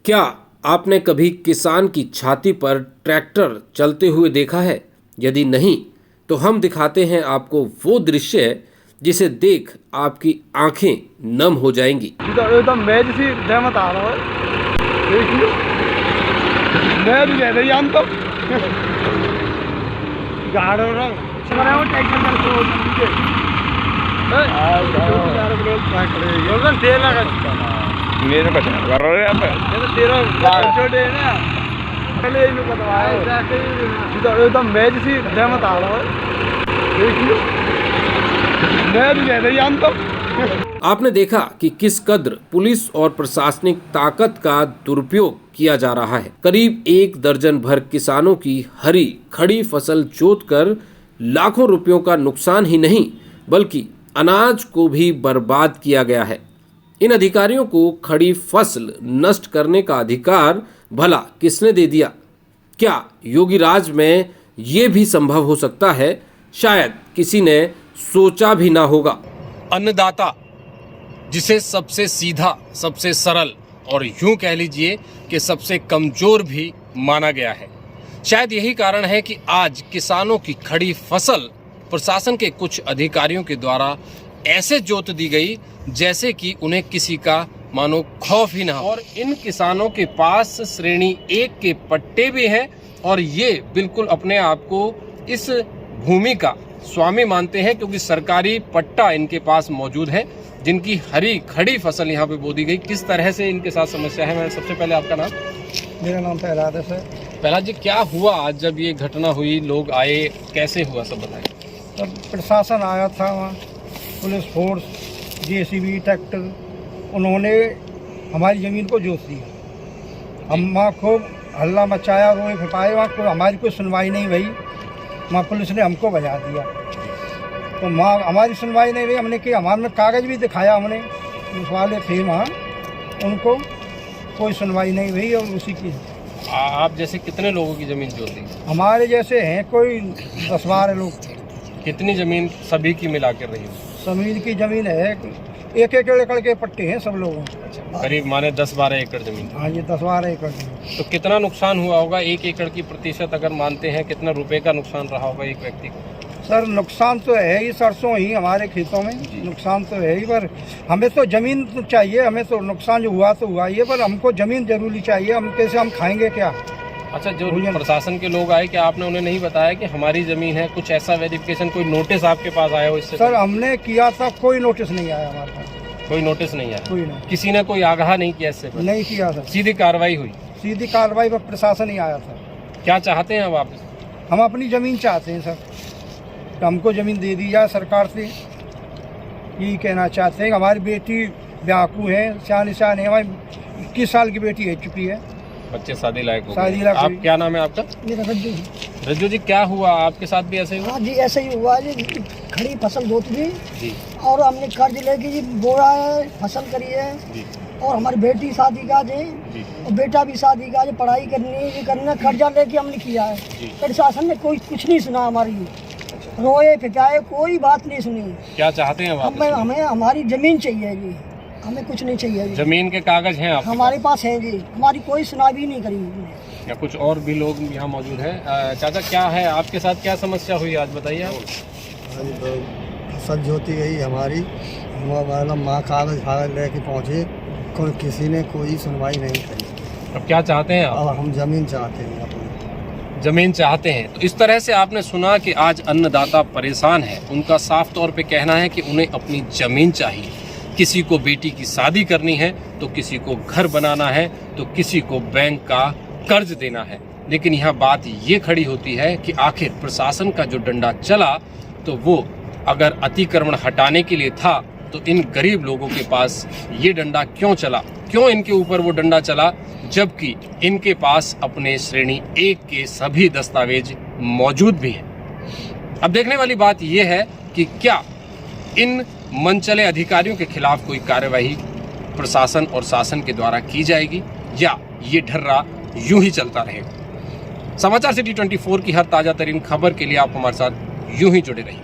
क्या आपने कभी किसान की छाती पर ट्रैक्टर चलते हुए देखा है? यदि नहीं, तो हम दिखाते हैं आपको वो दृश्य जिसे देख आपकी आंखें नम हो जाएंगी। एकदम मैच सी रहमत आ रहा है, देखिए मैच ले रही हम तो गाड़ो रंग चला वो ट्रैक्टर कर तो योगन दे लगा मेरे को कर रहे हैं ये तो तेरा छोटे है ना पहले इनको बताया एकदम मैच सी रहमत आ रहा है, देखिए मैच ले रही हम तो। आपने देखा कि किस कद्र पुलिस और प्रशासनिक ताकत का दुरुपयोग किया जा रहा है। करीब 1 दर्जन भर किसानों की हरी खड़ी फसल जोतकर लाखों रुपयों का नुकसान ही नहीं बल्कि अनाज को भी बर्बाद किया गया है। इन अधिकारियों को खड़ी फसल नष्ट करने का अधिकार भला किसने दे दिया? क्या योगी राज में ये भी संभव हो सकता है? शायद किसी ने सोचा भी ना होगा। अन्नदाता, जिसे सबसे सीधा, सबसे सरल और यूं कह लीजिए कि सबसे कमजोर भी माना गया है। शायद यही कारण है कि आज किसानों की खड़ी फसल प्रशासन के कुछ अधिकारियों के द्वारा ऐसे जोत दी गई जैसे कि उन्हें किसी का मानो खौफ ही ना हो। और इन किसानों के पास श्रेणी 1 के पट्टे भी हैं और ये बिल्कुल अपने आप को इस भूमि का स्वामी मानते हैं क्योंकि सरकारी पट्टा इनके पास मौजूद है जिनकी हरी खड़ी फसल यहाँ पे बो दी गई। किस तरह से इनके साथ समस्या है? मैं सबसे पहले आपका नाम? मेरा नाम प्रहलाद है सर। प्रहलाद जी, क्या हुआ आज जब ये घटना हुई? लोग आए, कैसे हुआ सब बताएं। तब प्रशासन आया था, वहाँ पुलिस फोर्स, जेसीबी, ट्रैक्टर, उन्होंने हमारी ज़मीन को जोत दिया। हम वहाँ खूब हल्ला मचाया, रोए फिपाए, वहाँ को हमारी कोई सुनवाई नहीं भई। वहाँ पुलिस ने हमको बजा दिया तो वहाँ हमारी सुनवाई नहीं हुई। हमने कि हमारे कागज़ भी दिखाया, हमने उस वाले थे वहाँ, उनको कोई सुनवाई नहीं हुई। और उसी की आप जैसे कितने लोगों की ज़मीन जोती? हमारे जैसे हैं कोई 10-12 लोग। कितनी ज़मीन सभी की मिला कर रही हो? जमीन की ज़मीन है 1-1 एकड़ के पट्टे हैं सब लोगों। करीब माने 10-12 एकड़ ज़मीन। हाँ, ये 10-12 एकड़। तो कितना नुकसान हुआ होगा? 1 एकड़ की प्रतिशत अगर मानते हैं, कितना रुपए का नुकसान रहा होगा एक व्यक्ति को? सर नुकसान तो है ही, सरसों ही हमारे खेतों में नुकसान तो है ही, पर हमें तो ज़मीन तो चाहिए। हमें तो नुकसान जो हुआ तो हुआ ही है, पर हमको ज़मीन जरूरी चाहिए। हम कैसे, हम खाएंगे क्या? अच्छा, जो प्रशासन के लोग आए, क्या आपने उन्हें नहीं बताया कि हमारी ज़मीन है? कुछ ऐसा वेरिफिकेशन, कोई नोटिस आपके पास आया हो इससे? सर हमने किया था, कोई नोटिस नहीं आया हमारे पास। कोई नोटिस नहीं आया? कोई नहीं। किसी ने कोई आगाह नहीं किया इससे? नहीं किया सर। सीधी कार्रवाई हुई? सीधी कार्रवाई पर प्रशासन ही आया था। क्या चाहते हैं अब आप? हम अपनी ज़मीन चाहते हैं सर, तो हमको ज़मीन दे दी जाए सरकार से। यही कहना चाहते हैं। हमारी बेटी ब्याकू है, सियानी है, हमारी 21 साल की बेटी है चुकी है, बच्चे शादी लायक हो शादी गए। लायक। आप क्या नाम है आपका? मेरा रज्जू। रज्जू जी, क्या हुआ आपके साथ भी ऐसे हुआ? हाँ जी, ऐसे ही हुआ जी। खड़ी फसल जोत दी जी और हमने कर्ज लेके जी बोया है, फसल करी है जी और हमारी बेटी शादी का जी जी और बेटा भी शादी का जी, पढ़ाई करनी है, करना, कर्जा लेके हमने किया है। प्रशासन ने कोई कुछ नहीं सुना हमारी, रोए फिकाए, कोई बात नहीं सुनी। क्या चाहते हैं आप? हमें हमारी ज़मीन चाहिए जी, हमें कुछ नहीं चाहिए जी। जमीन के कागज हैं आप? हमारे पास है जी, हमारी कोई सुनाई नहीं करी। या कुछ और भी लोग यहाँ मौजूद हैं? चाचा, क्या है आपके साथ, क्या समस्या हुई आज, बताइए आप। फसल जोती गई हमारी, माँ कागज लेके पहुँचे, किसी ने कोई सुनवाई नहीं करी। अब क्या चाहते हैं आप? अब हम ज़मीन चाहते हैं, अपनी जमीन चाहते हैं। तो इस तरह से आपने सुना कि आज अन्नदाता परेशान है। उनका साफ तौर पे कहना है कि उन्हें अपनी ज़मीन चाहिए। किसी को बेटी की शादी करनी है, तो किसी को घर बनाना है, तो किसी को बैंक का कर्ज देना है। लेकिन यहाँ बात ये खड़ी होती है कि आखिर प्रशासन का जो डंडा चला, तो वो अगर अतिक्रमण हटाने के लिए था, तो इन गरीब लोगों के पास ये डंडा क्यों चला? क्यों इनके ऊपर वो डंडा चला, जबकि इनके पास अपने श्रेणी 1 के सभी दस्तावेज मौजूद भी हैं। अब देखने वाली बात यह है कि क्या इन मनचले अधिकारियों के खिलाफ कोई कार्यवाही प्रशासन और शासन के द्वारा की जाएगी या ये ढर्रा यूं ही चलता रहेगा। समाचार सिटी 24 की हर ताजा तरीन खबर के लिए आप हमारे साथ यूं ही जुड़े रहिए।